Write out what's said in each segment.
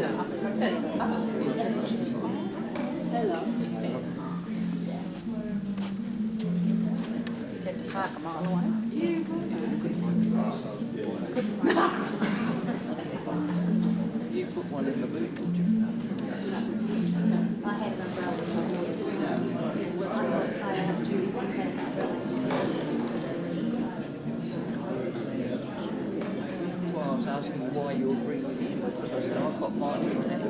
You put one in the boot, did you? Well, I was asking you why you were bringing it in, because I said I've got mine in there.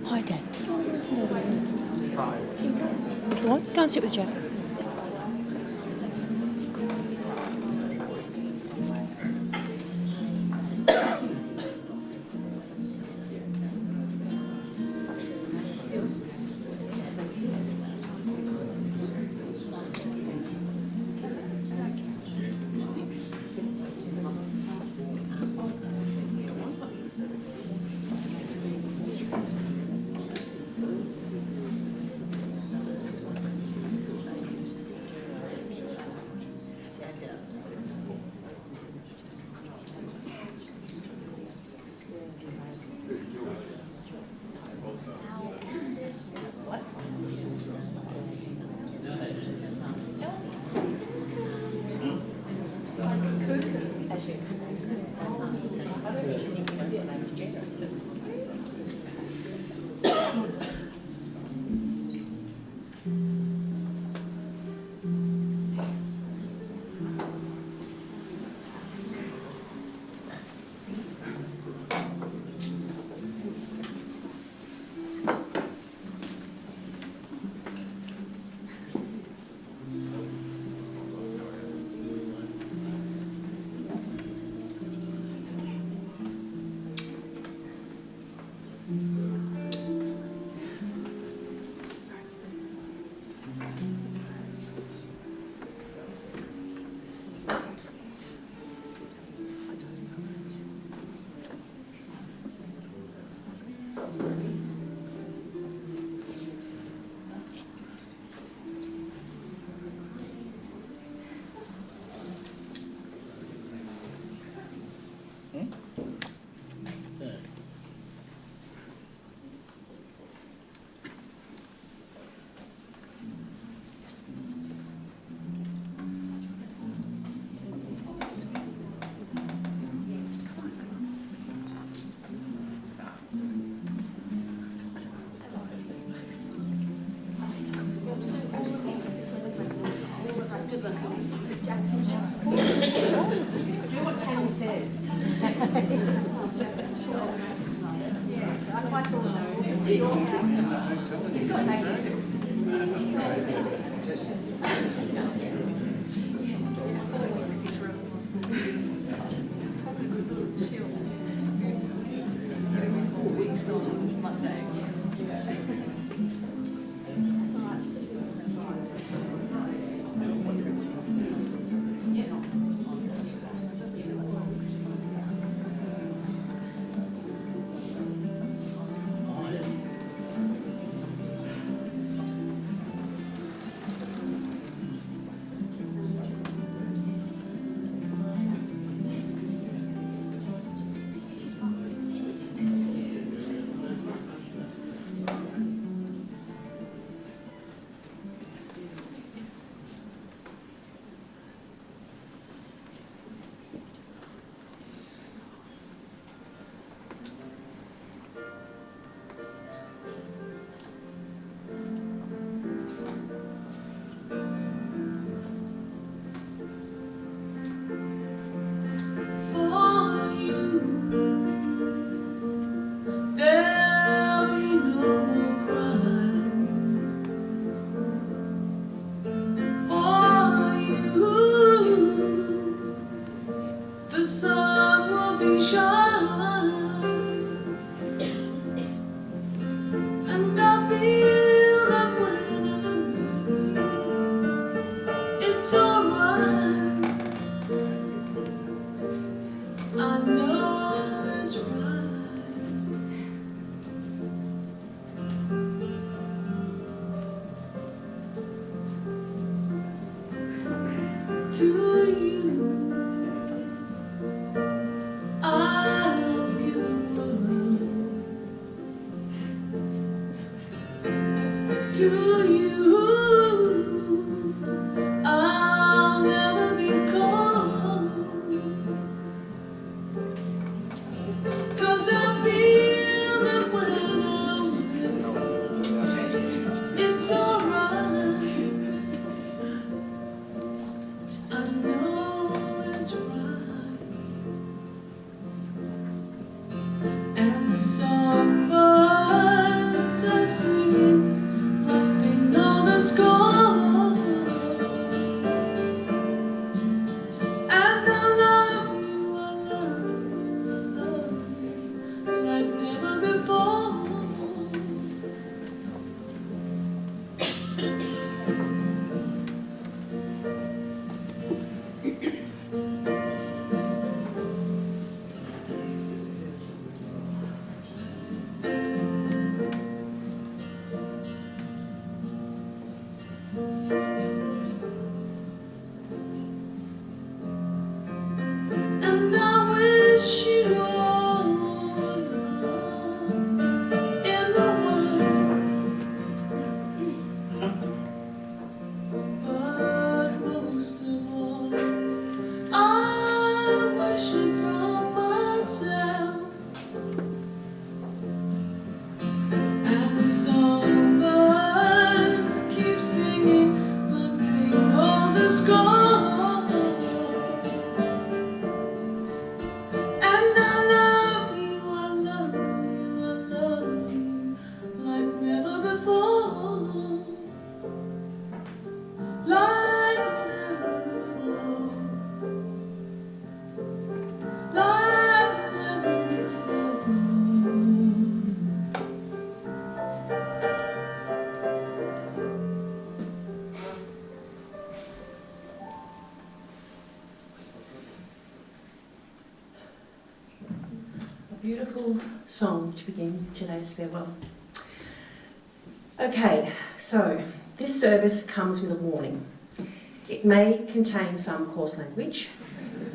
Hi, Dad. If you want, go and sit with Joe. Beautiful song to begin today's farewell. Okay, so this service comes with a warning. It may contain some coarse language.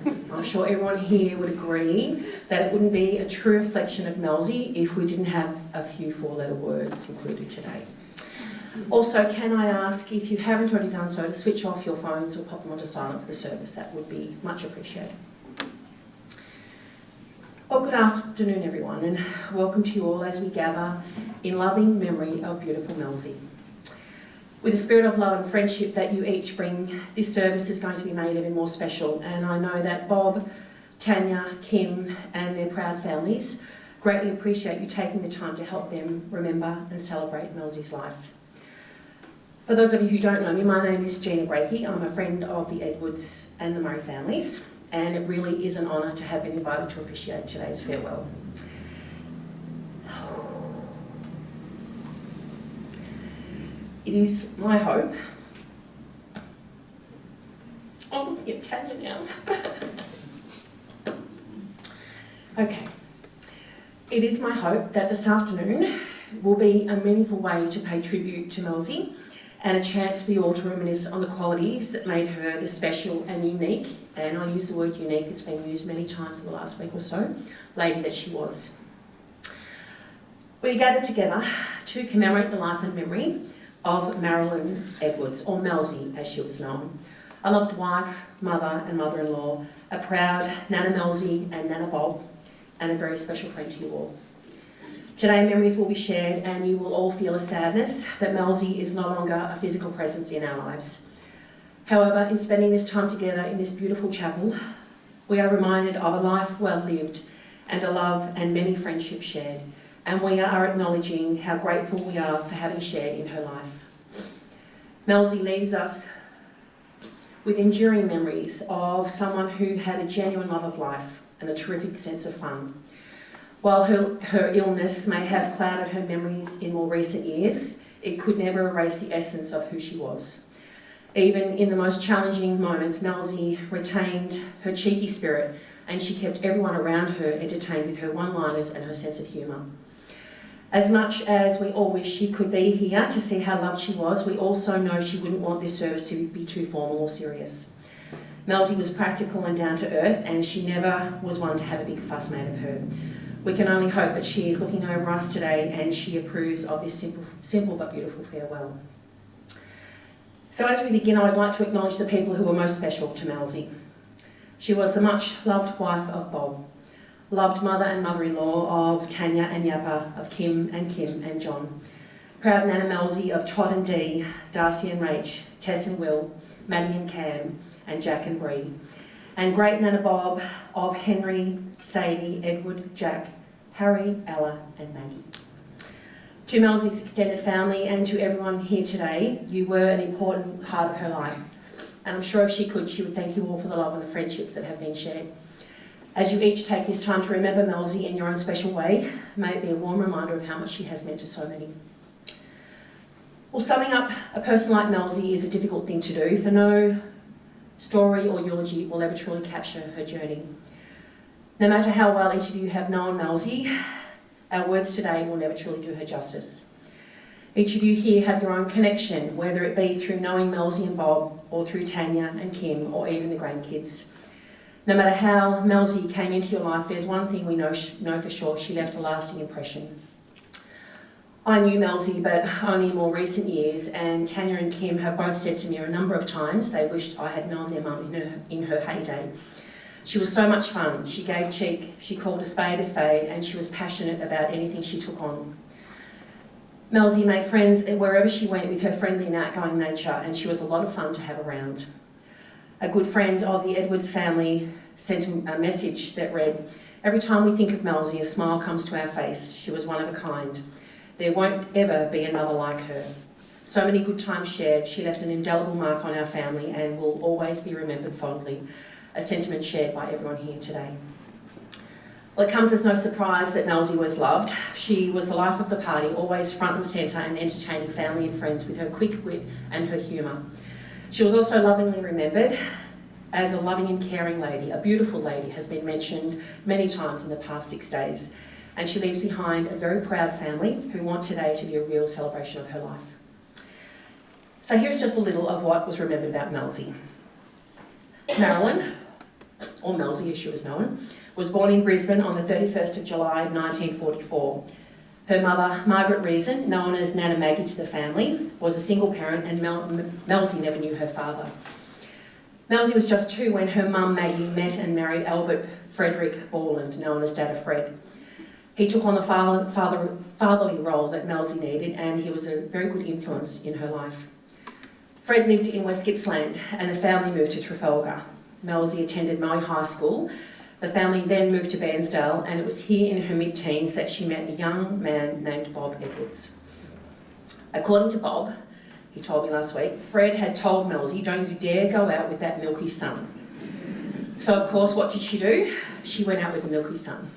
I'm sure everyone here would agree that it wouldn't be a true reflection of Malsie if we didn't have a few four-letter words included today. Also, can I ask, if you haven't already done so, to switch off your phones or pop them onto silent for the service? That would be much appreciated. Well, good afternoon everyone, and welcome to you all as we gather in loving memory of beautiful Malsie. With the spirit of love and friendship that you each bring, this service is going to be made even more special, and I know that Bob, Tanya, Kim and their proud families greatly appreciate you taking the time to help them remember and celebrate Malsie's life. For those of you who don't know me, my name is Biography. I'm a friend of the Edwards and the Murray families, and it really is an honour to have been invited to officiate today's farewell. It is my hope. I'm looking at Tanya now. Okay. It is my hope that this afternoon will be a meaningful way to pay tribute to Malsie and a chance for you all to reminisce on the qualities that made her the special and unique, and I use the word unique, it's been used many times in the last week or so, lady that she was. We gathered together to commemorate the life and memory of Marilyn Edwards, or Malsie as she was known. A loved wife, mother and mother-in-law, a proud Nana Malsie and Nana Bob, and a very special friend to you all. Today memories will be shared and you will all feel a sadness that Malsie is no longer a physical presence in our lives. However, in spending this time together in this beautiful chapel, we are reminded of a life well lived and a love and many friendships shared, and we are acknowledging how grateful we are for having shared in her life. Malsie leaves us with enduring memories of someone who had a genuine love of life and a terrific sense of fun. While her illness may have clouded her memories in more recent years, it could never erase the essence of who she was. Even in the most challenging moments, Malsie retained her cheeky spirit and she kept everyone around her entertained with her one-liners and her sense of humour. As much as we all wish she could be here to see how loved she was, we also know she wouldn't want this service to be too formal or serious. Malsie was practical and down to earth, and she never was one to have a big fuss made of her. We can only hope that she is looking over us today and she approves of this simple but beautiful farewell. So as we begin, I would like to acknowledge the people who were most special to Malsie. She was the much loved wife of Bob, loved mother and mother-in-law of Tanya and Yappa, of Kim and John, proud Nana Malsie of Todd and Dee, Darcy and Rach, Tess and Will, Maddie and Cam, and Jack and Bree, and great Nana Bob of Henry, Sadie, Edward, Jack, Harry, Ella and Maggie. To Malsie's extended family and to everyone here today, you were an important part of her life, and I'm sure if she could, she would thank you all for the love and the friendships that have been shared. As you each take this time to remember Malsie in your own special way, may it be a warm reminder of how much she has meant to so many. Well, summing up a person like Malsie is a difficult thing to do, for no story or eulogy will ever truly capture her journey. No matter how well each of you have known Malsie, our words today will never truly do her justice. Each of you here have your own connection, whether it be through knowing Malsie and Bob, or through Tanya and Kim, or even the grandkids. No matter how Malsie came into your life, there's one thing we know for sure: she left a lasting impression. I knew Malsie, but only in more recent years, and Tanya and Kim have both said to me a number of times they wished I had known their mum in her heyday. She was so much fun, she gave cheek, she called a spade, and she was passionate about anything she took on. Malsie made friends wherever she went with her friendly and outgoing nature, and she was a lot of fun to have around. A good friend of the Edwards family sent a message that read, "Every time we think of Malsie, a smile comes to our face. She was one of a kind. There won't ever be another like her. So many good times shared. She left an indelible mark on our family and will always be remembered fondly," a sentiment shared by everyone here today. Well, it comes as no surprise that Malsie was loved. She was the life of the party, always front and centre and entertaining family and friends with her quick wit and her humour. She was also lovingly remembered as a loving and caring lady. A beautiful lady has been mentioned many times in the past 6 days, and she leaves behind a very proud family who want today to be a real celebration of her life. So here's just a little of what was remembered about Malsie. Marilyn, or Malsie as she was known, was born in Brisbane on the 31st of July 1944. Her mother, Margaret Reason, known as Nana Maggie to the family, was a single parent, and Malsie never knew her father. Malsie was just 2 when her mum Maggie met and married Albert Frederick Borland, known as Dada Fred. He took on the fatherly role that Malsie needed, and he was a very good influence in her life. Fred lived in West Gippsland and the family moved to Trafalgar. Malsie attended Maui High School, The family then moved to Bairnsdale, and it was here in her mid-teens that she met a young man named Bob Edwards. According to Bob, he told me last week, Fred had told Malsie, "Don't you dare go out with that milky son." So of course, what did she do? She went out with the milky son.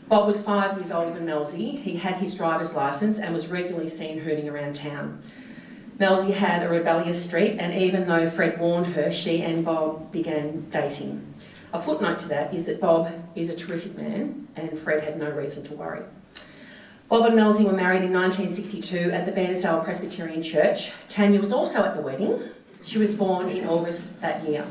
Bob was 5 years older than Malsie. He had his driver's licence and was regularly seen hooning around town. Malsie had a rebellious streak, and even though Fred warned her, she and Bob began dating. A footnote to that is that Bob is a terrific man, and Fred had no reason to worry. Bob and Malsie were married in 1962 at the Bairnsdale Presbyterian Church. Tanya was also at the wedding. She was born in August that year.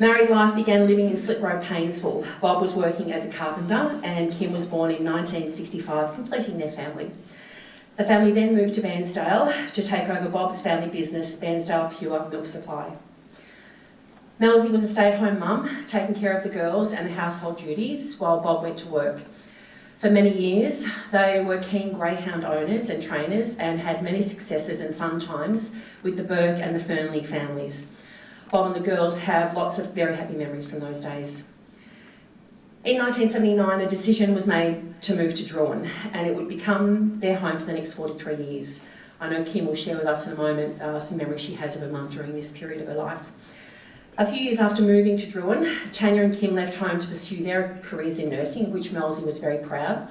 Married life began living in Slip Road, Painesville. Bob was working as a carpenter, and Kim was born in 1965, completing their family. The family then moved to Bairnsdale to take over Bob's family business, Bairnsdale Pure Milk Supply. Malsie was a stay-at-home mum, taking care of the girls and the household duties while Bob went to work. For many years, they were keen greyhound owners and trainers and had many successes and fun times with the Burke and the Fernley families. Bob and the girls have lots of very happy memories from those days. In 1979, a decision was made to move to Druin, and it would become their home for the next 43 years. I know Kim will share with us in a moment some memories she has of her mum during this period of her life. A few years after moving to Druin, Tanya and Kim left home to pursue their careers in nursing, of which Malsie was very proud.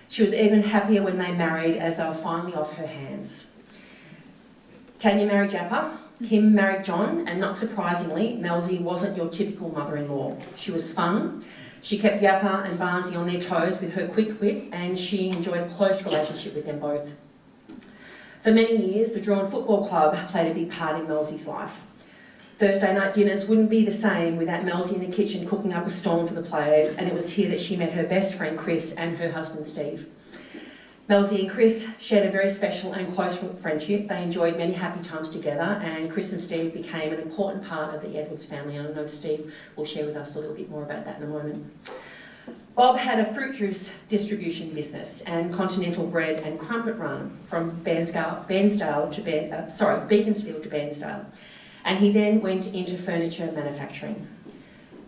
She was even happier when they married, as they were finally off her hands. Tanya married Yappa, Kim married John, and not surprisingly, Malsie wasn't your typical mother-in-law. She was fun. She kept Yappa and Barnsie on their toes with her quick wit, and she enjoyed a close relationship with them both. For many years, the Druin Football Club played a big part in Malsie's life. Thursday night dinners wouldn't be the same without Malsie in the kitchen cooking up a storm for the players, and it was here that she met her best friend Chris and her husband Steve. Malsie and Chris shared a very special and close friendship. They enjoyed many happy times together, and Chris and Steve became an important part of the Edwards family. I know Steve will share with us a little bit more about that in a moment. Bob had a fruit juice distribution business and continental bread and crumpet run from Beaconsfield to Bairnsdale. And he then went into furniture manufacturing.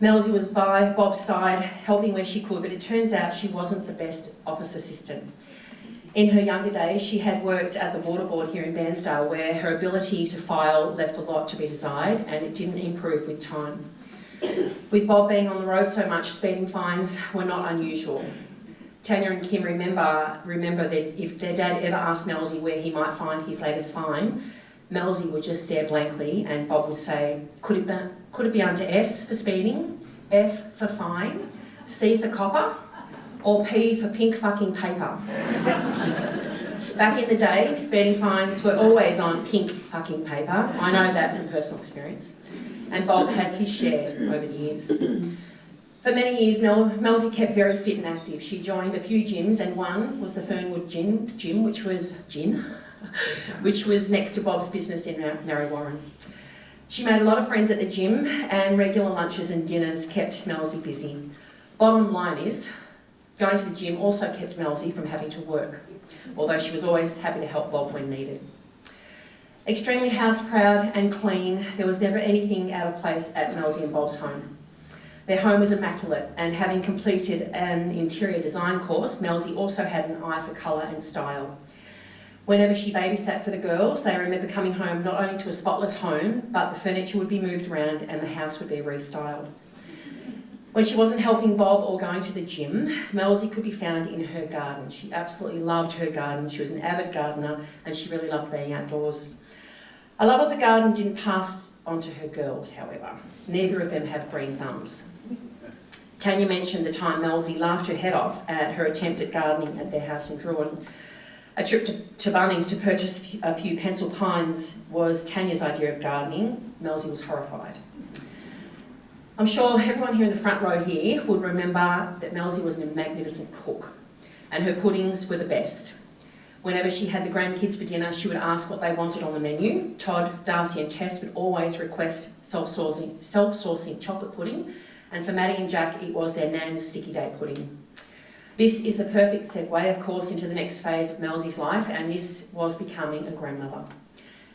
Malsie was by Bob's side, helping where she could, but it turns out she wasn't the best office assistant. In her younger days, she had worked at the water board here in Bairnsdale, where her ability to file left a lot to be desired, and it didn't improve with time. With Bob being on the road so much, speeding fines were not unusual. Tanya and Kim remember that if their dad ever asked Malsie where he might find his latest fine, Malsie would just stare blankly, and Bob would say, could it be under S for speeding, F for fine, C for copper, or P for pink fucking paper? Back in the day, speeding fines were always on pink fucking paper. I know that from personal experience. And Bob had his share over the years. For many years, Malsie kept very fit and active. She joined a few gyms, and one was the Fernwood Gym, which was next to Bob's business in Narre Warren. She made a lot of friends at the gym, and regular lunches and dinners kept Malsie busy. Bottom line is, going to the gym also kept Malsie from having to work, although she was always happy to help Bob when needed. Extremely house-proud and clean, there was never anything out of place at Malsie and Bob's home. Their home was immaculate, and having completed an interior design course, Malsie also had an eye for colour and style. Whenever she babysat for the girls, they remember coming home not only to a spotless home, but the furniture would be moved around and the house would be restyled. When she wasn't helping Bob or going to the gym, Malsie could be found in her garden. She absolutely loved her garden. She was an avid gardener, and she really loved being outdoors. A love of the garden didn't pass on to her girls, however. Neither of them have green thumbs. Tanya mentioned the time Malsie laughed her head off at her attempt at gardening at their house in Druin. A trip to Bunnings to purchase a few pencil pines was Tanya's idea of gardening. Malsie was horrified. I'm sure everyone here in the front row here would remember that Malsie was a magnificent cook, and her puddings were the best. Whenever she had the grandkids for dinner, she would ask what they wanted on the menu. Todd, Darcy and Tess would always request self-sourcing chocolate pudding, and for Maddie and Jack, it was their nan's sticky date pudding. This is the perfect segue, of course, into the next phase of Malsie's life, and this was becoming a grandmother.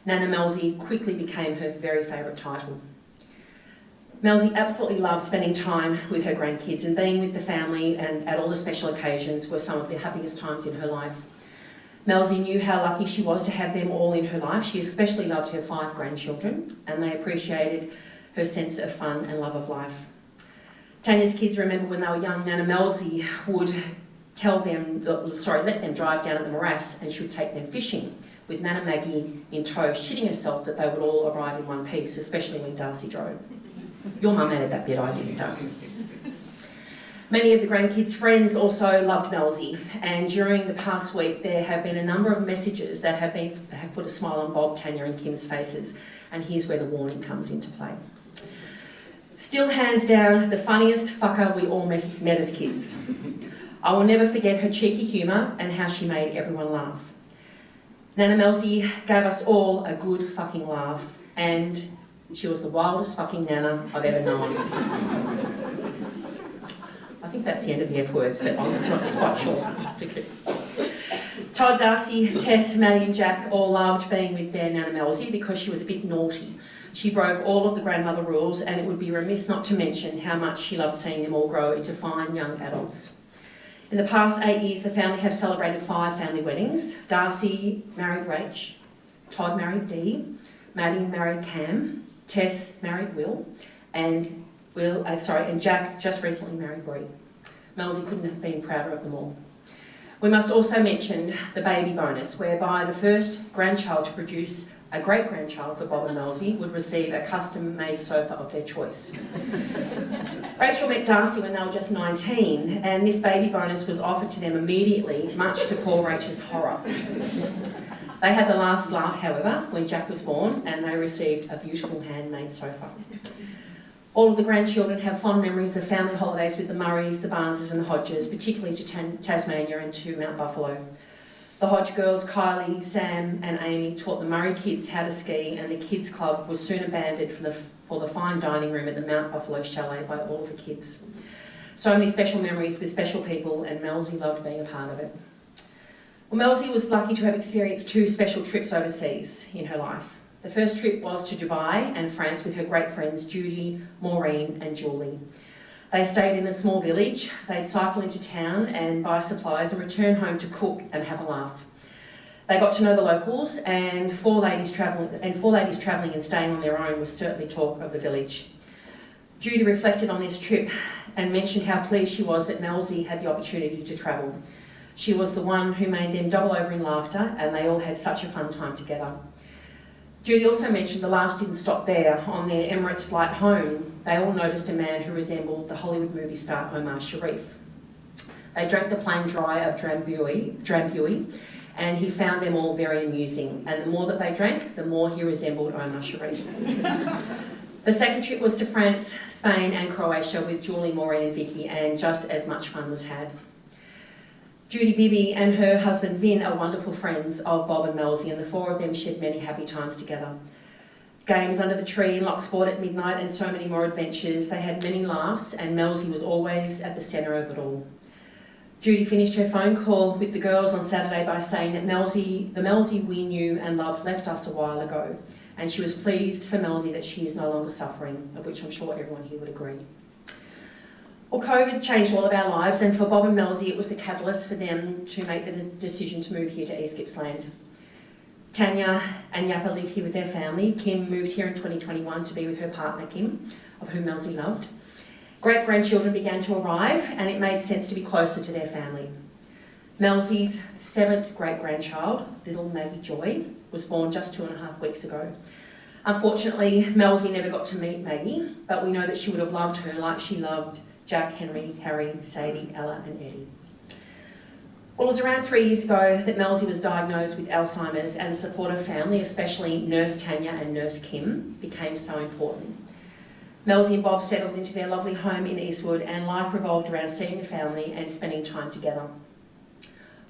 Nana Malsie quickly became her very favourite title. Malsie absolutely loved spending time with her grandkids, and being with the family and at all the special occasions were some of the happiest times in her life. Malsie knew how lucky she was to have them all in her life. She especially loved her 5 grandchildren, and they appreciated her sense of fun and love of life. Tanya's kids remember when they were young, Nana Malsie would let them drive down at the morass, and she would take them fishing with Nana Maggie in tow, shitting herself that they would all arrive in one piece, especially when Darcy drove. Your mum added that bit, I didn't, Darcy. Many of the grandkids' friends also loved Malsie, and during the past week there have been a number of messages that have put a smile on Bob, Tanya and Kim's faces, and here's where the warning comes into play. Still hands down the funniest fucker we all met as kids. I will never forget her cheeky humour and how she made everyone laugh. Nana Malsie gave us all a good fucking laugh, and she was the wildest fucking Nana I've ever known. I think that's the end of the F words, but I'm not quite sure. Todd, Darcy, Tess, Maddie and Jack all loved being with their Nana Malsie because she was a bit naughty. She broke all of the grandmother rules, and it would be remiss not to mention how much she loved seeing them all grow into fine young adults. In the past 8 years, the family have celebrated 5 family weddings. Darcy married Rach, Todd married Dee, Maddie married Cam, Tess married Will, and Jack just recently married Bree. Malsie couldn't have been prouder of them all. We must also mention the baby bonus, whereby the first grandchild to produce a great-grandchild for Bob and Malsie would receive a custom-made sofa of their choice. Rachel met Darcy when they were just 19, and this baby bonus was offered to them immediately, much to poor Rachel's horror. They had the last laugh, however, when Jack was born, and they received a beautiful handmade sofa. All of the grandchildren have fond memories of family holidays with the Murrays, the Barneses and the Hodges, particularly to Tasmania and to Mount Buffalo. The Hodge girls, Kylie, Sam and Amy, taught the Murray kids how to ski, and the kids club was soon abandoned for the fine dining room at the Mount Buffalo chalet by all of the kids. So many special memories with special people, and Malsie loved being a part of it. Well, Malsie was lucky to have experienced 2 special trips overseas in her life. The first trip was to Dubai and France with her great friends Judy, Maureen and Julie. They stayed in a small village. They'd cycle into town and buy supplies and return home to cook and have a laugh. They got to know the locals, and 4 ladies travelling and staying on their own was certainly talk of the village. Judy reflected on this trip and mentioned how pleased she was that Malsie had the opportunity to travel. She was the one who made them double over in laughter, and they all had such a fun time together. Judy also mentioned the laughs didn't stop there. On their Emirates flight home, they all noticed a man who resembled the Hollywood movie star Omar Sharif. They drank the plane dry of Drambuie, and he found them all very amusing. And the more that they drank, the more he resembled Omar Sharif. The second trip was to France, Spain and Croatia with Julie, Maureen and Vicky, and just as much fun was had. Judy Bibby and her husband Vin are wonderful friends of Bob and Malsie, and the 4 of them shared many happy times together. Games under the tree, lock sport at midnight and so many more adventures. They had many laughs, and Malsie was always at the centre of it all. Judy finished her phone call with the girls on Saturday by saying that the Malsie we knew and loved left us a while ago, and she was pleased for Malsie that she is no longer suffering, of which I'm sure everyone here would agree. Well, COVID changed all of our lives, and for Bob and Malsie it was the catalyst for them to make the decision to move here to East Gippsland. Tanya and Yappa live here with their family. Kim moved here in 2021 to be with her partner Kim, of whom Malsie loved. Great-grandchildren began to arrive, and it made sense to be closer to their family. Malsie's 7th great-grandchild, little Maggie Joy, was born just 2.5 weeks ago. Unfortunately, Malsie never got to meet Maggie, but we know that she would have loved her like she loved Jack, Henry, Harry, Sadie, Ella and Eddie. Well, it was around 3 years ago that Malsie was diagnosed with Alzheimer's, and the support of family, especially Nurse Tanya and Nurse Kim, became so important. Malsie and Bob settled into their lovely home in Eastwood, and life revolved around seeing the family and spending time together.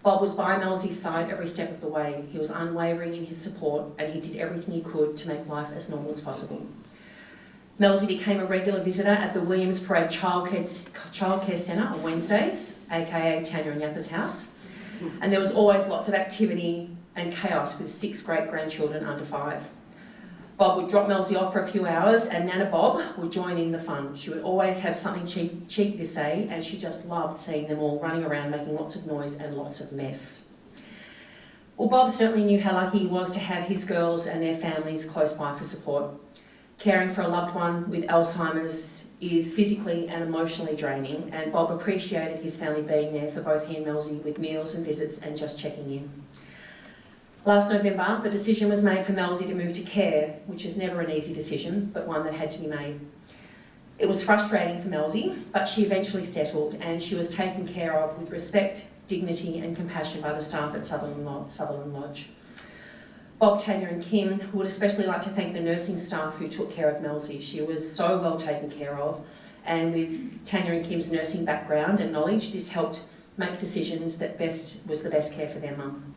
Bob was by Malsie's side every step of the way. He was unwavering in his support, and he did everything he could to make life as normal as possible. Malsie became a regular visitor at the Williams Parade Childcare Centre on Wednesdays, aka Tanya and Yappa's house, and there was always lots of activity and chaos with 6 great-grandchildren under 5. Bob would drop Malsie off for a few hours and Nana Bob would join in the fun. She would always have something cheeky to say, and she just loved seeing them all running around making lots of noise and lots of mess. Well, Bob certainly knew how lucky he was to have his girls and their families close by for support. Caring for a loved one with Alzheimer's is physically and emotionally draining, and Bob appreciated his family being there for both he and Malsie with meals and visits and just checking in. Last November, the decision was made for Malsie to move to care, which is never an easy decision, but one that had to be made. It was frustrating for Malsie, but she eventually settled and she was taken care of with respect, dignity and compassion by the staff at Sutherland Lodge. Bob, Tanya and Kim would especially like to thank the nursing staff who took care of Malsie. She was so well taken care of, and with Tanya and Kim's nursing background and knowledge, this helped make decisions that was the best care for their mum.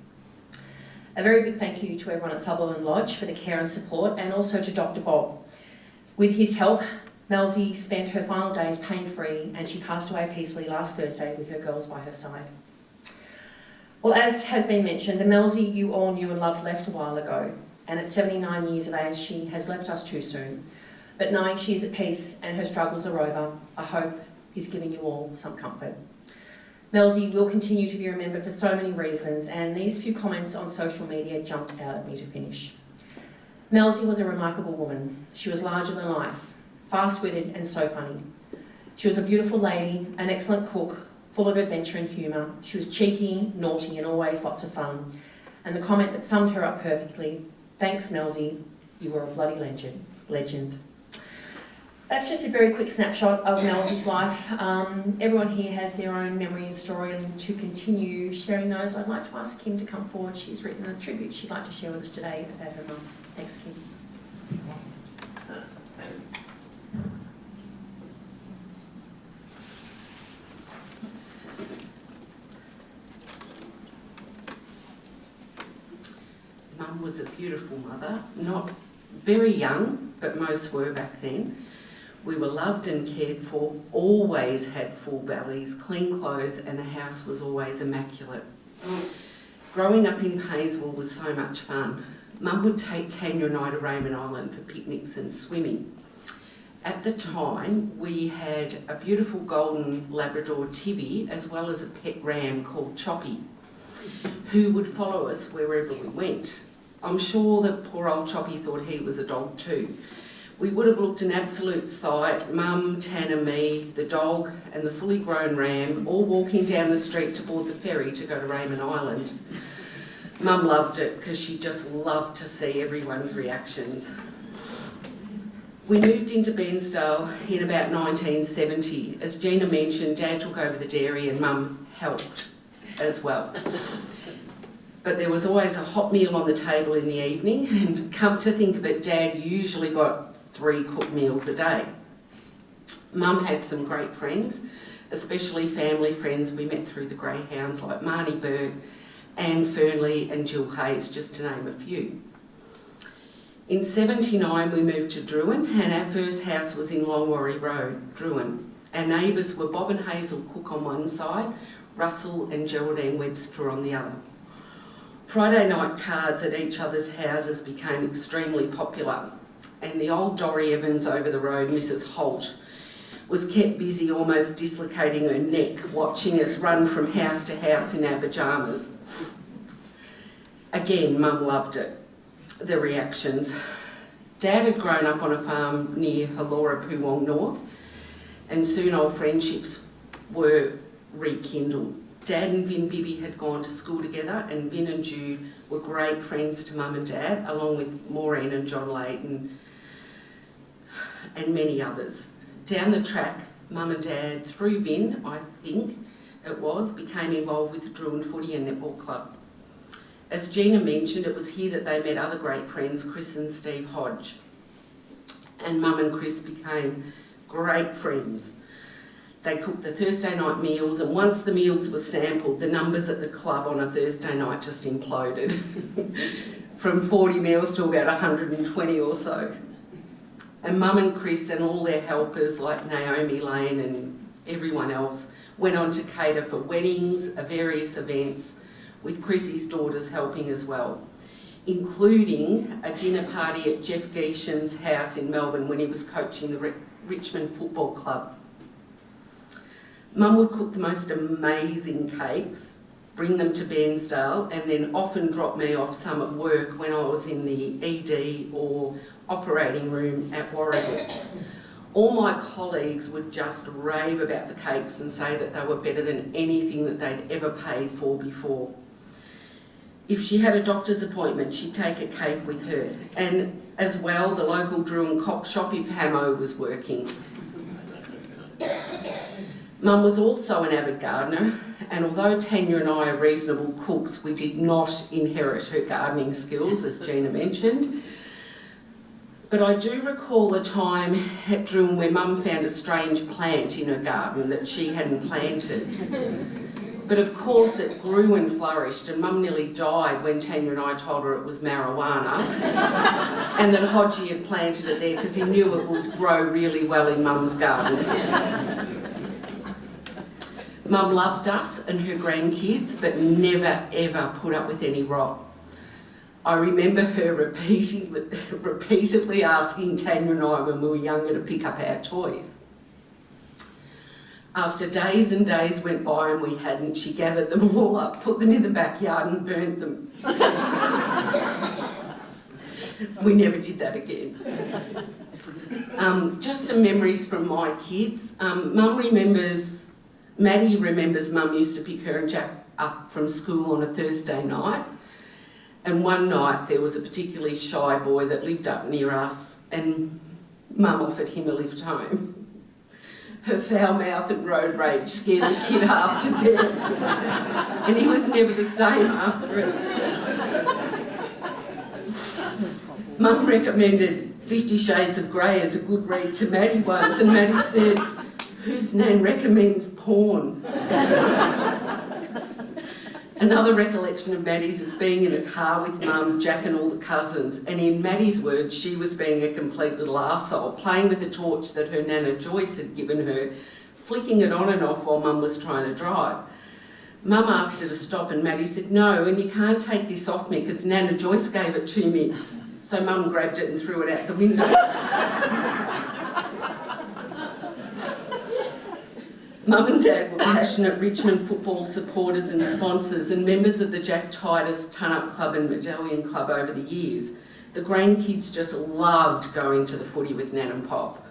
A very big thank you to everyone at Sutherland Lodge for the care and support, and also to Dr. Bob. With his help, Malsie spent her final days pain-free, and she passed away peacefully last Thursday with her girls by her side. Well, as has been mentioned, the Malsie you all knew and loved left a while ago, and at 79 years of age, she has left us too soon. But knowing she is at peace and her struggles are over, I hope is giving you all some comfort. Malsie will continue to be remembered for so many reasons, and these few comments on social media jumped out at me to finish. Malsie was a remarkable woman. She was larger than life, fast-witted and so funny. She was a beautiful lady, an excellent cook, full of adventure and humour. She was cheeky, naughty and always lots of fun. And the comment that summed her up perfectly, "Thanks Malsie, you were a bloody legend." That's just a very quick snapshot of Malsie's life. Everyone here has their own memory and story, and to continue sharing those, I'd like to ask Kim to come forward. She's written a tribute she'd like to share with us today about her mum. Thanks, Kim. Mum was a beautiful mother, not very young, but most were back then. We were loved and cared for, always had full bellies, clean clothes, and the house was always immaculate. Growing up in Painesville was so much fun. Mum would take Tanya and I to Raymond Island for picnics and swimming. At the time, we had a beautiful golden Labrador Tivy, as well as a pet ram called Choppy, who would follow us wherever we went. I'm sure that poor old Choppy thought he was a dog too. We would have looked an absolute sight, Mum, Tan and me, the dog and the fully grown ram, all walking down the street to board the ferry to go to Raymond Island. Mum loved it because she just loved to see everyone's reactions. We moved into Bairnsdale in about 1970. As Gina mentioned, Dad took over the dairy and Mum helped as well. But there was always a hot meal on the table in the evening, and come to think of it, Dad usually got 3 cooked meals a day. Mum had some great friends, especially family friends we met through the greyhounds like Marnie Berg, Anne Fernley and Jill Hayes, just to name a few. In '79 we moved to Druin, and our first house was in Longwarry Road, Druin. Our neighbours were Bob and Hazel Cook on one side, Russell and Geraldine Webster on the other. Friday night cards at each other's houses became extremely popular, and the old Dorrie Evans over the road, Mrs Holt, was kept busy almost dislocating her neck watching us run from house to house in our pyjamas. Again, Mum loved it, the reactions. Dad had grown up on a farm near Halora, Poowong North, and soon old friendships were rekindled. Dad and Vin Bibby had gone to school together, and Vin and Jude were great friends to Mum and Dad, along with Maureen and John Layton and many others. Down the track, Mum and Dad, through Vin, I think it was, became involved with the Druin Footy and Netball Club. As Gina mentioned, it was here that they met other great friends, Chris and Steve Hodge. And Mum and Chris became great friends. They cooked the Thursday night meals, and once the meals were sampled, the numbers at the club on a Thursday night just imploded. From 40 meals to about 120 or so. And Mum and Chris and all their helpers like Naomi Lane and everyone else went on to cater for weddings, various events, with Chrissy's daughters helping as well. including a dinner party at Jeff Geesham's house in Melbourne when he was coaching the Richmond Football Club. Mum would cook the most amazing cakes, bring them to Bairnsdale, and then often drop me off some at work when I was in the ED or operating room at Warragul. All my colleagues would just rave about the cakes and say that they were better than anything that they'd ever paid for before. If she had a doctor's appointment, she'd take a cake with her, and as well the local Drew and Cop shop if Hamo was working. Mum was also an avid gardener, and although Tanya and I are reasonable cooks, we did not inherit her gardening skills, as Gina mentioned. But I do recall a time at Droom where Mum found a strange plant in her garden that she hadn't planted. But of course it grew and flourished, and Mum nearly died when Tanya and I told her it was marijuana and that Hodgie had planted it there because he knew it would grow really well in Mum's garden. Mum loved us and her grandkids, but never ever put up with any rot. I remember her repeatedly asking Tanya and I when we were younger to pick up our toys. After days and days went by and we hadn't, she gathered them all up, put them in the backyard and burnt them. We never did that again. Just some memories from my kids. Maddie remembers Mum used to pick her and Jack up from school on a Thursday night. And one night there was a particularly shy boy that lived up near us, and Mum offered him a lift home. Her foul mouth and road rage scared the kid half to death, and he was never the same after it. Mum recommended 50 Shades of Grey as a good read to Maddie once, and Maddie said, "Whose nan recommends porn?" Another recollection of Maddie's is being in a car with Mum, Jack and all the cousins, and in Maddie's words, she was being a complete little arsehole, playing with a torch that her Nana Joyce had given her, flicking it on and off while Mum was trying to drive. Mum asked her to stop and Maddie said, "No, and you can't take this off me because Nana Joyce gave it to me." So Mum grabbed it and threw it out the window. Mum and Dad were passionate Richmond football supporters and sponsors and members of the Jack Titus Ton-Up Club and Medallion Club over the years. The grandkids just loved going to the footy with Nan and Pop.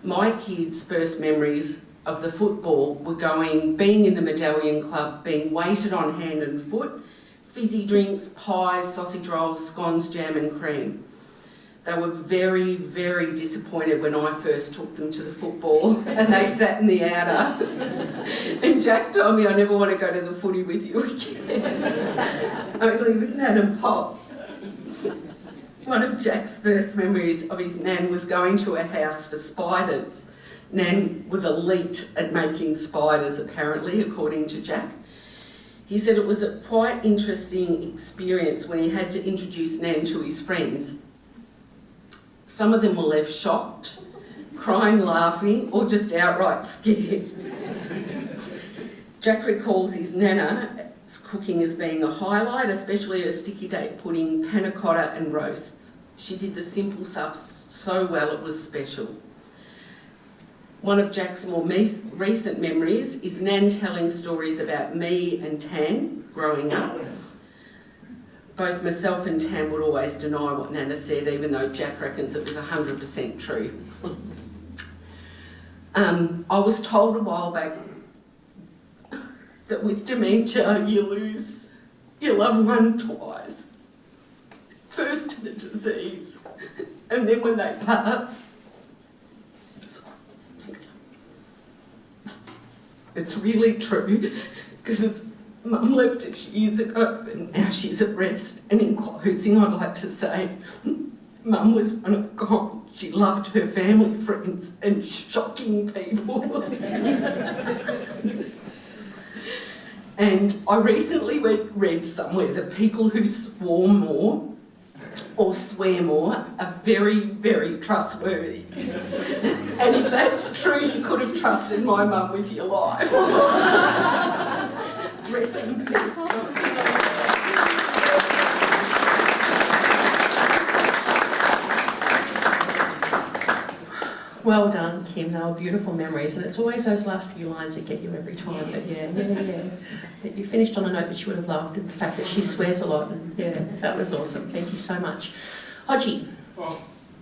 My kids' first memories of the football were being in the Medallion Club, being waited on hand and foot, fizzy drinks, pies, sausage rolls, scones, jam and cream. They were very, very disappointed when I first took them to the football and they sat in the outer. And Jack told me, "I never want to go to the footy with you again." Only with Nan and Pop. One of Jack's first memories of his Nan was going to a house for spiders. Nan was elite at making spiders, apparently, according to Jack. He said it was a quite interesting experience when he had to introduce Nan to his friends. Some of them were left shocked, crying, laughing, or just outright scared. Jack recalls his Nana's cooking as being a highlight, especially her sticky date pudding, panna cotta and roasts. She did the simple stuff so well it was special. One of Jack's more recent memories is Nan telling stories about me and Tan growing up. Both myself and Tam would always deny what Nana said, even though Jack reckons it was 100% true. I was told a while back that with dementia you lose your loved one twice. First to the disease, and then when they pass. It's really true, because Mum left us years ago and now she's at rest. And in closing, I'd like to say, Mum was one of a kind. She loved her family, friends and shocking people. And I recently read somewhere that people who swore more or swear more are very, very trustworthy. And if that's true, you could have trusted my mum with your life. Rest in peace. Well done, Kim. They were beautiful memories, and it's always those last few lines that get you every time. But yeah. But you finished on a note that you would have loved, and the fact that she swears a lot. And yeah, that was awesome. Thank you so much. Hodgie,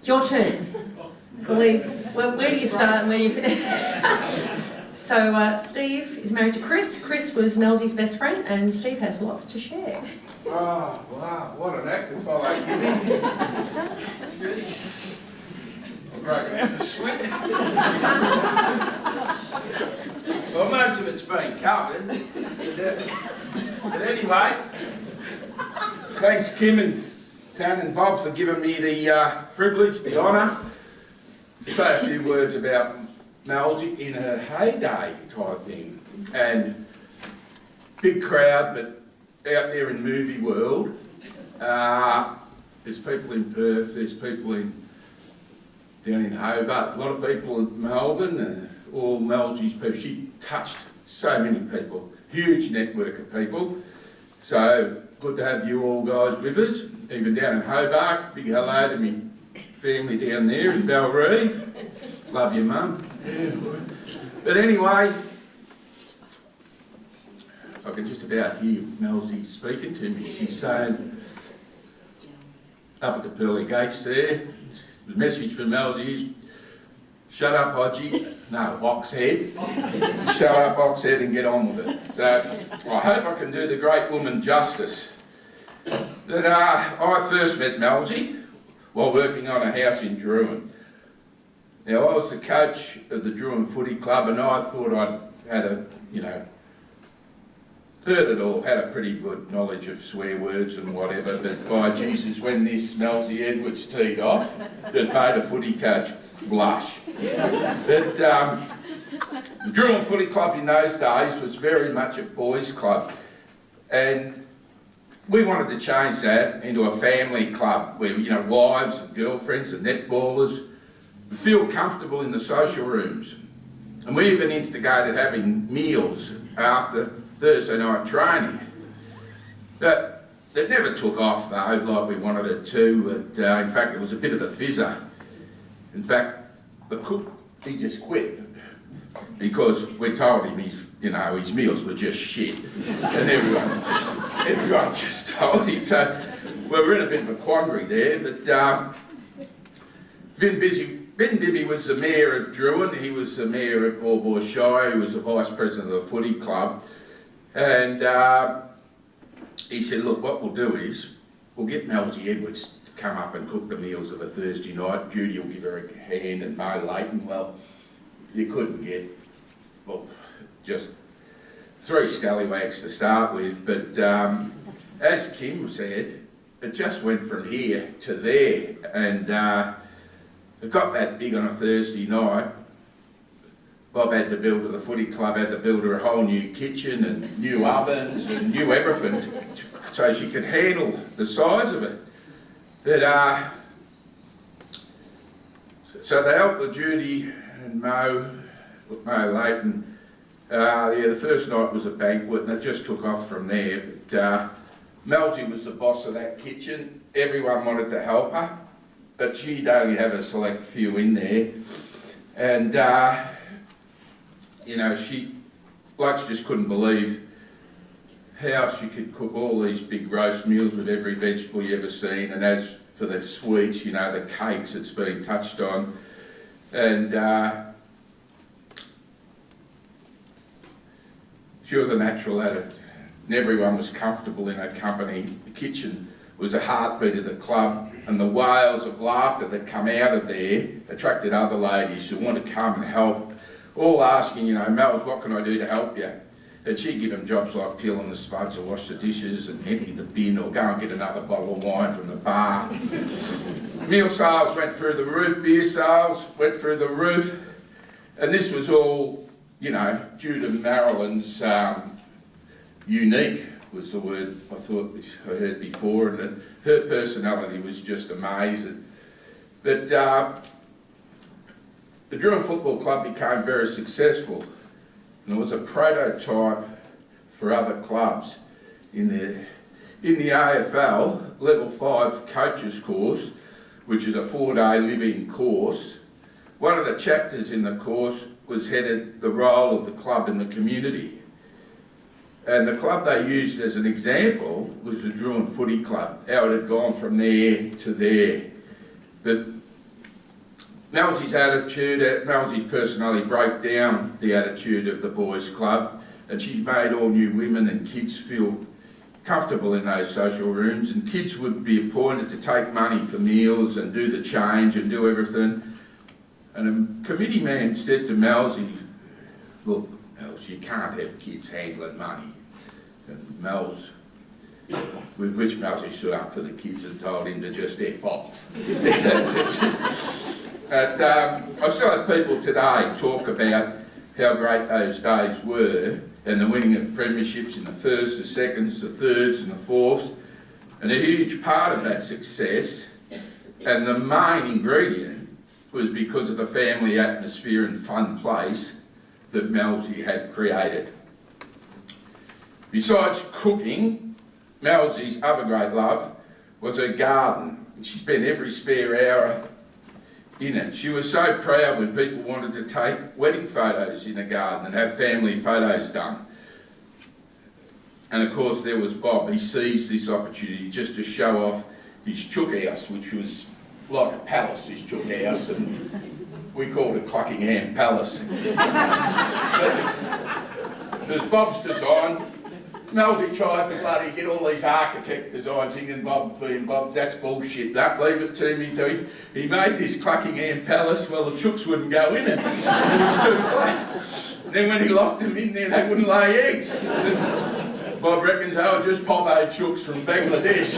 your turn. Where do you start and where do you finish? So Steve is married to Chris. Chris was Malsie's best friend, and Steve has lots to share. Oh, wow, what an active fellow, Kimmy. I'm breaking out the sweat. Well, most of it's been covered. But anyway, thanks Kim and Tan and Bob for giving me the privilege, the honour, to say a few words about Malsie in her heyday type thing. And big crowd, but out there in the movie world, there's people in Perth, there's people down in Hobart, a lot of people in Melbourne, all Malsie's people. She touched so many people, huge network of people. So good to have you all guys with us, even down in Hobart. Big hello to me family down there in Belrive. Love you, Mum. Yeah. But anyway, I can just about hear Malsie speaking to me. She's saying, up at the pearly gates there, the message from Malsie is, shut up, Hodgie. No, Oxhead. Shut up, Oxhead, and get on with it. So I hope I can do the great woman justice. That I first met Malsie while working on a house in Druin. Now, I was the coach of the Druin Footy Club, and I thought I'd had heard it all, had a pretty good knowledge of swear words and whatever, but by Jesus, when this Malsie Edwards teed off, it made a footy coach blush. But the Druin Footy Club in those days was very much a boys' club, and we wanted to change that into a family club where, wives and girlfriends and netballers feel comfortable in the social rooms. And we even instigated having meals after Thursday night training. But it never took off though, like we wanted it to. In fact, it was a bit of a fizzer. In fact, the cook, he just quit because we told him his meals were just shit. And everyone just told him. So we were in a bit of a quandary there, but Ben Bibby was the mayor of Druin. He was the mayor of Balboa Shire. He was the vice president of the footy club. And he said, look, what we'll do is we'll get Malsie Edwards to come up and cook the meals of a Thursday night. Judy will give her a hand and Mo Leighton. Well, you couldn't get, just 3 scallywags to start with. But as Kim said, it just went from here to there. And it got that big on a Thursday night. Bob had to build her, the footy club had to build her a whole new kitchen and new ovens and new everything so she could handle the size of it. But so they helped with Judy and Mo Leighton. The first night was a banquet and it just took off from there. But Malsie was the boss of that kitchen. Everyone wanted to help her, but she'd only have a select few in there. And blokes just couldn't believe how she could cook all these big roast meals with every vegetable you ever seen. And as for the sweets, the cakes it's been touched on. And she was a natural at it. And everyone was comfortable in her company. The kitchen was the heartbeat of the club, and the wails of laughter that come out of there attracted other ladies who wanted to come and help, all asking, Mels, what can I do to help you? And she'd give them jobs like peeling the spuds or wash the dishes and empty the bin or go and get another bottle of wine from the bar. Meal sales went through the roof, beer sales went through the roof, and this was all, due to Marilyn's unique was the word I thought I heard before, and that her personality was just amazing. But the Druin Football Club became very successful, and it was a prototype for other clubs. In the AFL Level 5 coaches course, which is a 4-day live-in course, One of the chapters in the course was headed the role of the club in the community. And the club they used as an example was the Druin Footy Club, how it had gone from there to there. But Malsie's personality broke down the attitude of the boys' club, and she made all new women and kids feel comfortable in those social rooms, and kids would be appointed to take money for meals and do the change and do everything. And a committee man said to Malsie, "Look, Mels, you can't have kids handling money." And Mels, with which Malsie stood up for the kids and told him to just F off. But I still have people today talk about how great those days were, and the winning of premierships in the first, the seconds, the thirds and the fourths. And a huge part of that success, and the main ingredient, was because of the family atmosphere and fun place that Malsie had created. Besides cooking, Malsie's other great love was her garden. She spent every spare hour in it. She was so proud when people wanted to take wedding photos in the garden and have family photos done. And of course there was Bob. He seized this opportunity just to show off his chook house, which was like a palace, his chook house, and we called it Cluckingham Palace. There's Bob's design. Malsie tried to bloody get all these architect designs in, and Bob, that's bullshit, don't leave it to me. So he made this Cluckingham Palace. Well, the chooks wouldn't go in it. It was too flat. And then when he locked them in there, they wouldn't lay eggs. And Bob reckons they were just pop-eyed chooks from Bangladesh.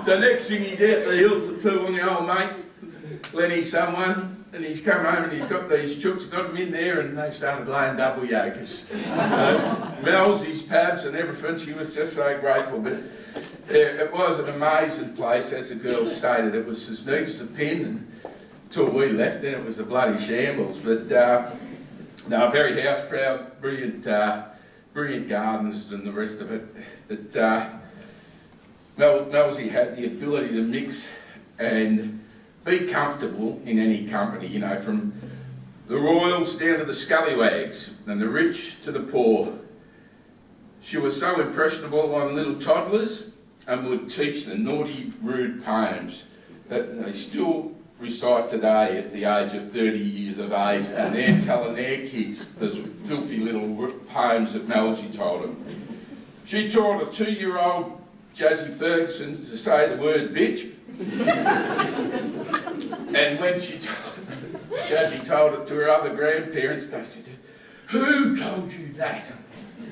So next thing he's out the hills at two on the old mate, Lenny someone, and he's come home and he's got these chooks, got them in there, and they started laying double yokers. Melsie's pabs and everything, she was just so grateful. But it was an amazing place, as the girls stated. It was as neat as a pin until we left, then it was a bloody shambles. But no, very house proud, brilliant gardens and the rest of it. But Malsie had the ability to mix and be comfortable in any company, you know, from the royals down to the scallywags and the rich to the poor. She was so impressionable on little toddlers and would teach the naughty, rude poems that they still recite today at the age of 30 years of age, and they're telling their kids those filthy little poems that Malsie told them. She taught a 2-year-old Jazzy Ferguson to say the word bitch. And when Jazzy told it to her other grandparents, they said, "Who told you that?"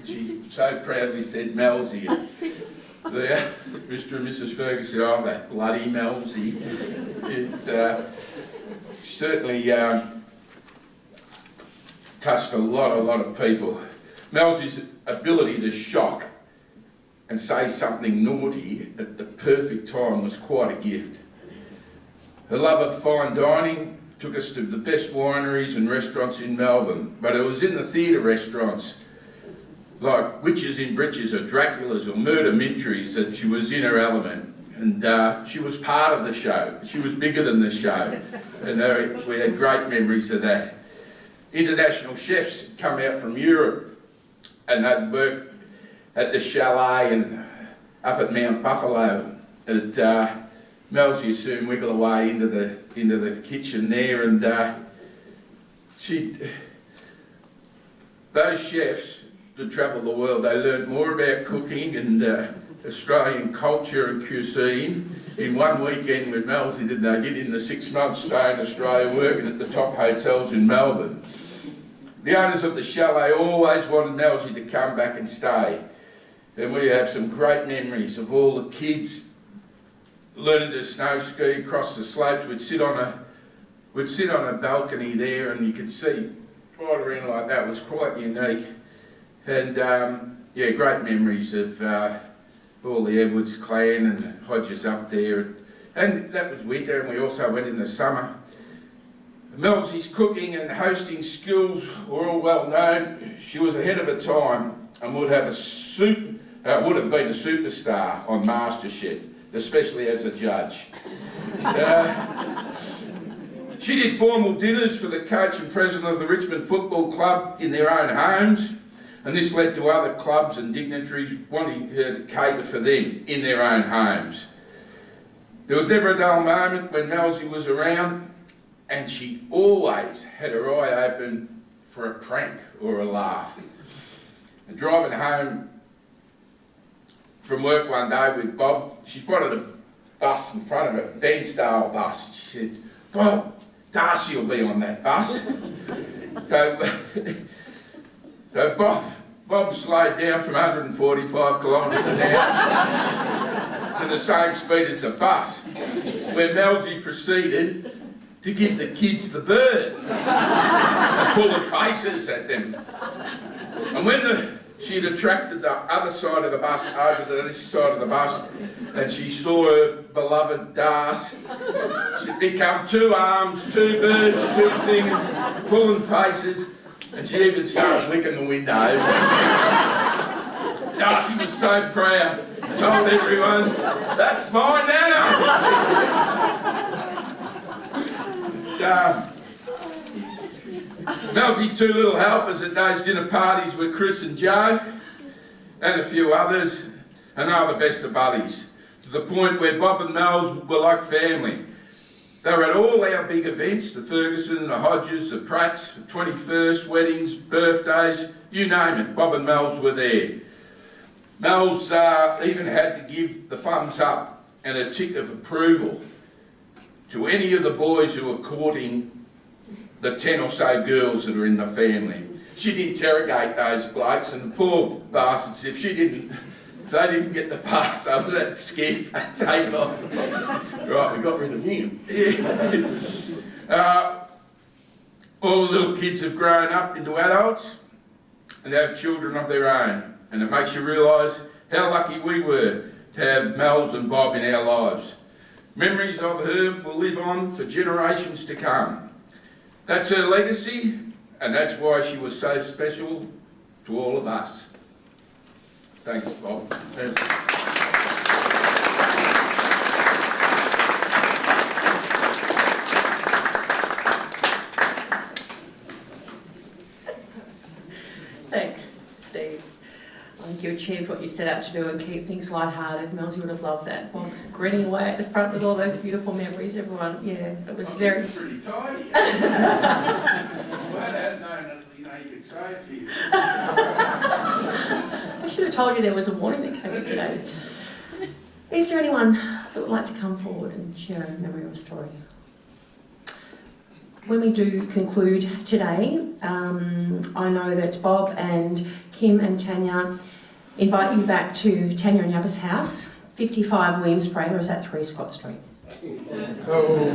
She so proudly said, "Malsie." Mr. and Mrs. Ferguson, "Oh, that bloody Malsie." It certainly touched a lot of people. Malsie's ability to shock and say something naughty at the perfect time was quite a gift. Her love of fine dining took us to the best wineries and restaurants in Melbourne, but it was in the theatre restaurants, like Witches in Breeches or Dracula's or Murder Mysteries, that she was in her element. And she was part of the show. She was bigger than the show. And we had great memories of that. International chefs had come out from Europe and they'd worked at the chalet and up at Mount Buffalo. And Malsie soon wiggle away into the kitchen there, and those chefs that travel the world, they learned more about cooking and Australian culture and cuisine in one weekend with Malsie than they did in the 6 months staying in Australia working at the top hotels in Melbourne. The owners of the chalet always wanted Malsie to come back and stay, and we have some great memories of all the kids learning to snow ski across the slopes. We'd sit on a balcony there, and you could see right around like that. It was quite unique. And yeah, great memories of all the Edwards clan and the Hodges up there. And that was winter, and we also went in the summer. Melsie's cooking and hosting skills were all well known. She was ahead of her time and would have been a superstar on MasterChef, especially as a judge. She did formal dinners for the coach and president of the Richmond Football Club in their own homes, and this led to other clubs and dignitaries wanting her to cater for them in their own homes. There was never a dull moment when Malsie was around, and she always had her eye open for a prank or a laugh. And driving home from work one day with Bob, she spotted a bus in front of her, a Ben-style bus. She said, "Bob, Darcy will be on that bus." So Bob slowed down from 145 kilometres an hour to the same speed as the bus, where Malsie proceeded to give the kids the bird and pulling faces at them. And when she'd attracted the other side of the bus over to this side of the bus, and she saw her beloved Darcy, she'd become two arms, two birds, two fingers, pulling faces, and she even started licking the windows. Darcy was so proud, told everyone, "That's my Nana!" Malsie, two little helpers at those dinner parties were Chris and Joe, and a few others, and they were the best of buddies, to the point where Bob and Mels were like family. They were at all our big events, the Ferguson, the Hodges, the Pratts, the 21st, weddings, birthdays, you name it, Bob and Mels were there. Mels even had to give the thumbs up and a tick of approval to any of the boys who were courting the 10 or so girls that are in the family. She'd interrogate those blokes, and the poor bastards, if they didn't get the pass, they were that scared they'd take off. Right, we got rid of him. All the little kids have grown up into adults and have children of their own, and it makes you realise how lucky we were to have Mels and Bob in our lives. Memories of her will live on for generations to come. That's her legacy, and that's why she was so special to all of us. Thanks, Bob. Thanks, Steve. I think you achieved what you set out to do and keep things light-hearted. Melsie would have loved that. Bob's grinning away at the front with all those beautiful memories. Everyone, yeah, it was very... pretty tidy. Well, I hadn't known that, you could say it to you. I should have told you there was a warning that came in today. Is there anyone that would like to come forward and share a memory or a story? When we do conclude today, I know that Bob and Kim and Tanya invite you back to Tanya and Yava's house, 55 Williams Parade, or is that 3 Scott Street? Morgan. Oh,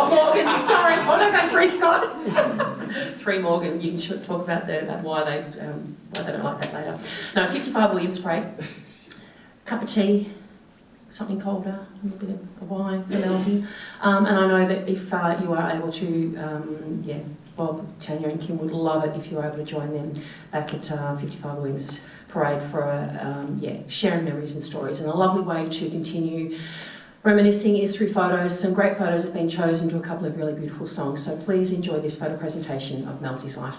Morgan, sorry. Oh, no, go 3 Scott. 3 Morgan, you can talk about why they don't like that later. No, 55 Williams Parade, cup of tea, something colder, a little bit of wine for Malsie. And I know that if you are able to, Bob, Tanya and Kim would love it if you were able to join them back at 55 Williams Parade for sharing memories and stories. And a lovely way to continue reminiscing is through photos. Some great photos have been chosen to a couple of really beautiful songs. So please enjoy this photo presentation of Melsie's life.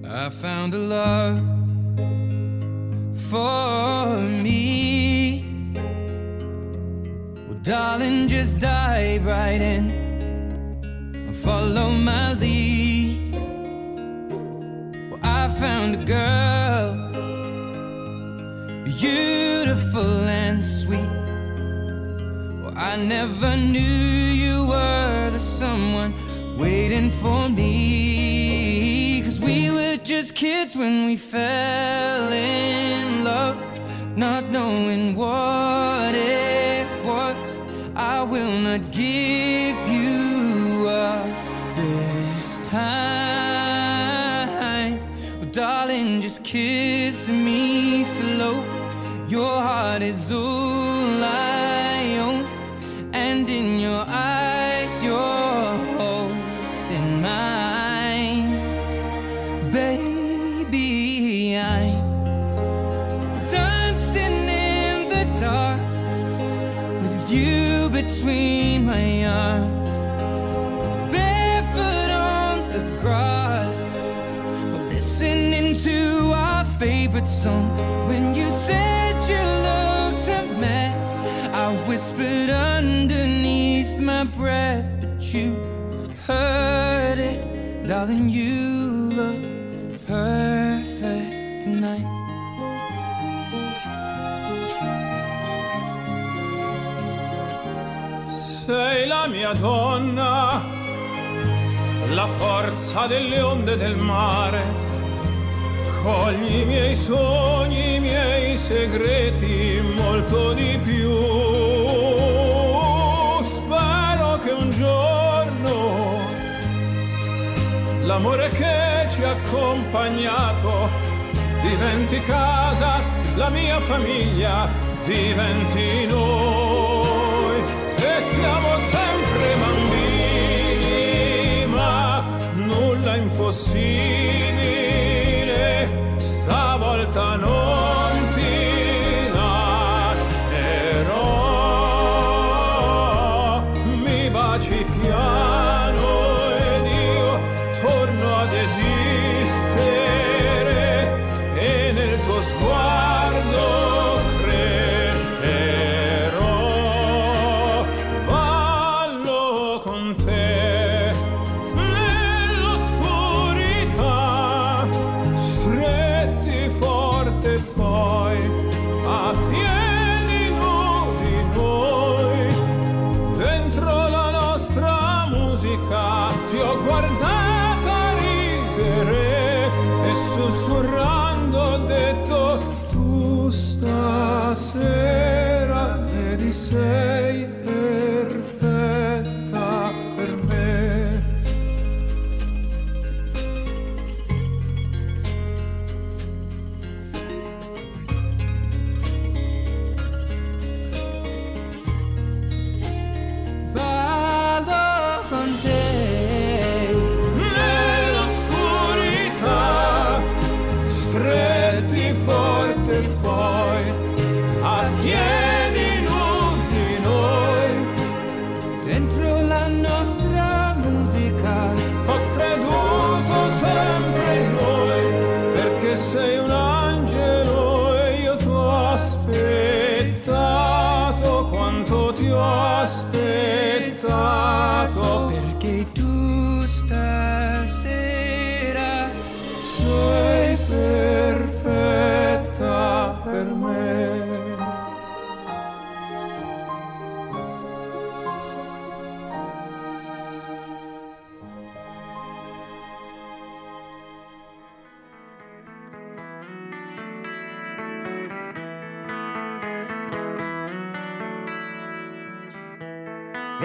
I found a love for me. Well, darling, just dive right in and follow my lead. Well, I found a girl, beautiful and sweet. Well, I never knew you were the someone waiting for me, 'cause we were just kids when we fell in love, not knowing what it was. I will not give you time. Well, darling, just kiss me slow. Your heart is all I own, and in your eyes you're holding mine. Baby, I'm dancing in the dark with you between my arms, barefoot on the grass, listening to our favorite song. When you said you looked a mess, I whispered underneath my breath, but you heard it. Darling, you look perfect tonight. Sei la mia donna, la forza delle onde del mare. Cogli i miei sogni, i miei segreti, molto di più. Spero che un giorno l'amore che ci ha accompagnato diventi casa, la mia famiglia diventi noi. E siamo sempre bambini, ma nulla impossibile, stavolta non ti lascerò. Mi baci piano ed io torno ad esistere, e nel tuo sguardo sussurrando ho detto: tu stasera vedi sei perfetta per me. Ballo con te stretti forte, poi a piedi nudi noi, dentro la nostra musica. ho creduto sempre in noi, perché sei un angelo e io t'ho aspettato quanto ti ho aspettato, perché tu stasera sei perfetta per me.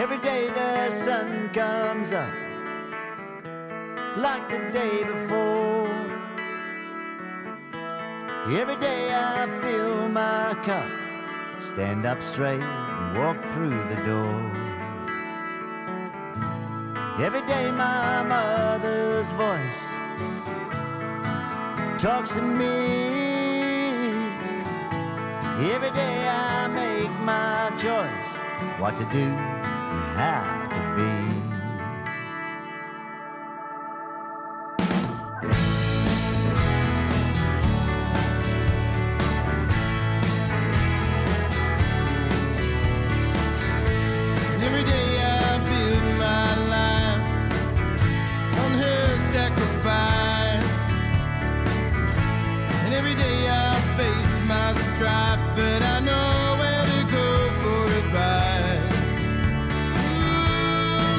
Every day the sun comes up like the day before. Every day I fill my cup, stand up straight and walk through the door. Every day my mother's voice talks to me. Every day I make my choice, what to do and how to be. every day I build my life on her sacrifice, and every day I face my strife, but I know where to go for advice. Ooh,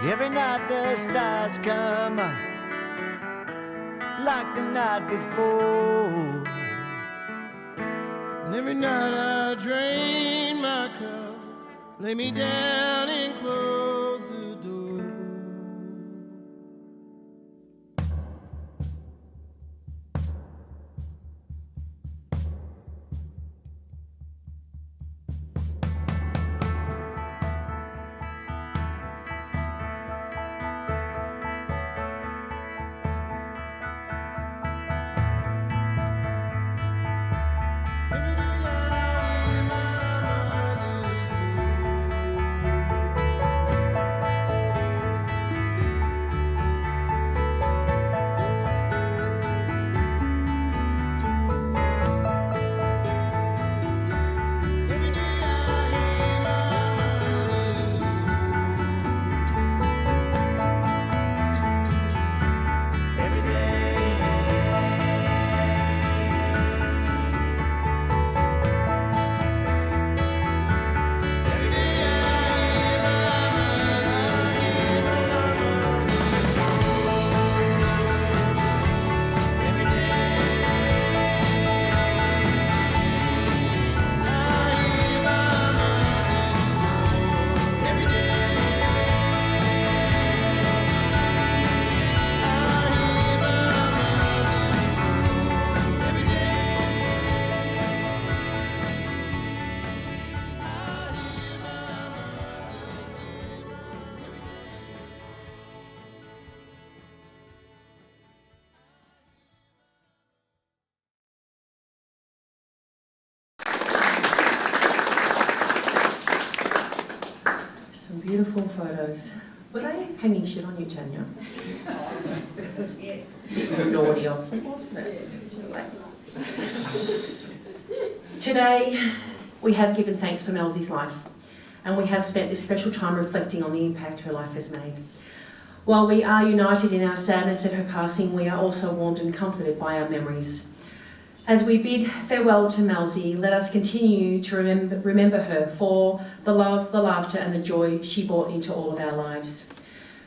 Every night the stars come up like the night before. And every night I drain my cup, lay me down and close the door. Every day I hear my mother's Every day I hear my mother's Every day. Every day I hear my Every day I hear my Every day I hear my Every day Some beautiful photos. Were they hanging shit on you, Tanya? Naughty of them, wasn't it? Today, we have given thanks for Malsie's life, and we have spent this special time reflecting on the impact her life has made. While we are united in our sadness at her passing, we are also warmed and comforted by our memories. As we bid farewell to Malsie, let us continue to remember her for the love, the laughter and the joy she brought into all of our lives.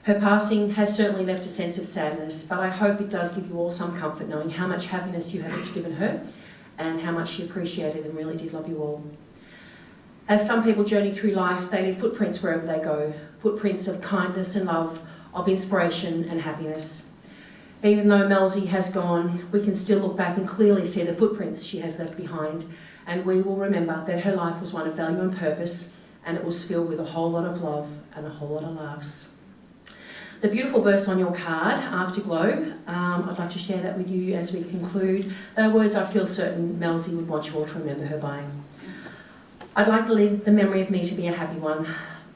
Her passing has certainly left a sense of sadness, but I hope it does give you all some comfort knowing how much happiness you have each given her and how much she appreciated and really did love you all. As some people journey through life, they leave footprints wherever they go, footprints of kindness and love, of inspiration and happiness. Even though Malsie has gone, we can still look back and clearly see the footprints she has left behind, and we will remember that her life was one of value and purpose, and it was filled with a whole lot of love and a whole lot of laughs. The beautiful verse on your card, Afterglow, I'd like to share that with you as we conclude. They are words I feel certain Malsie would want you all to remember her by. I'd like to leave the memory of me to be a happy one.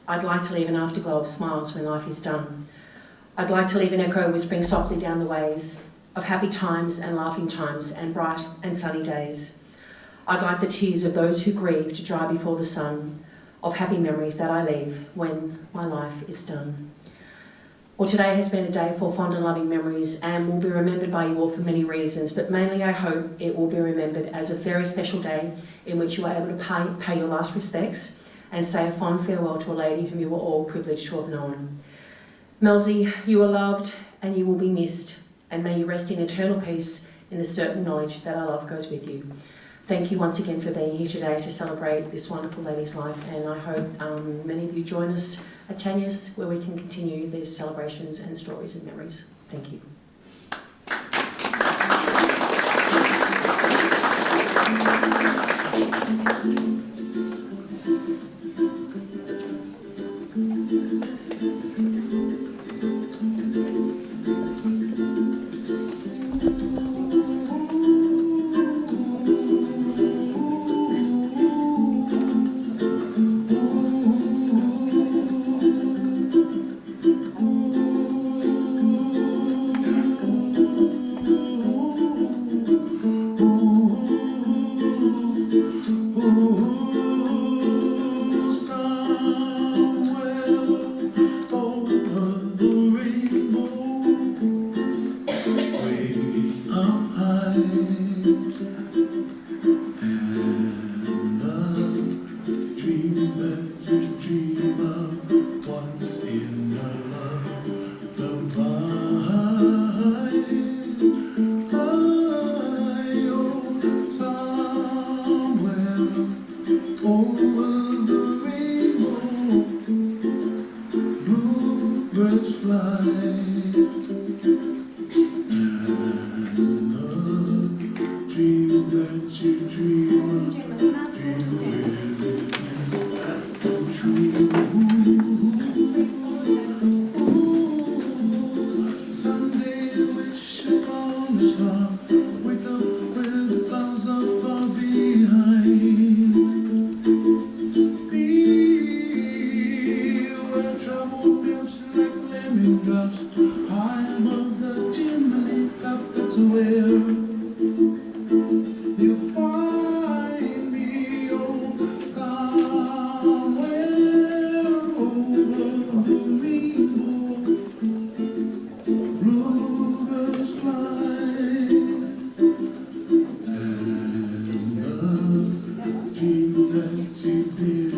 I'd like to leave an afterglow of smiles when life is done. I'd like to leave an echo whispering softly down the ways of happy times and laughing times and bright and sunny days. I'd like the tears of those who grieve to dry before the sun, of happy memories that I leave when my life is done. Well, today has been a day full of fond and loving memories and will be remembered by you all for many reasons, but mainly I hope it will be remembered as a very special day in which you were able to pay your last respects and say a fond farewell to a lady whom you were all privileged to have known. Malsie, you are loved and you will be missed, and may you rest in eternal peace in the certain knowledge that our love goes with you. Thank you once again for being here today to celebrate this wonderful lady's life, and I hope many of you join us at Tanya's where we can continue these celebrations and stories and memories. Thank you. over the rainbow, bluebirds fly, and the dreams that you dream of, dream really come true. Someday I wish upon a star, wake up where the clouds are far behind. Be where trouble melts like lemon drops, high above the chimney top. That's where you'll find me, oh, somewhere over the rainbow. Bluebirds fly, and the dream that you did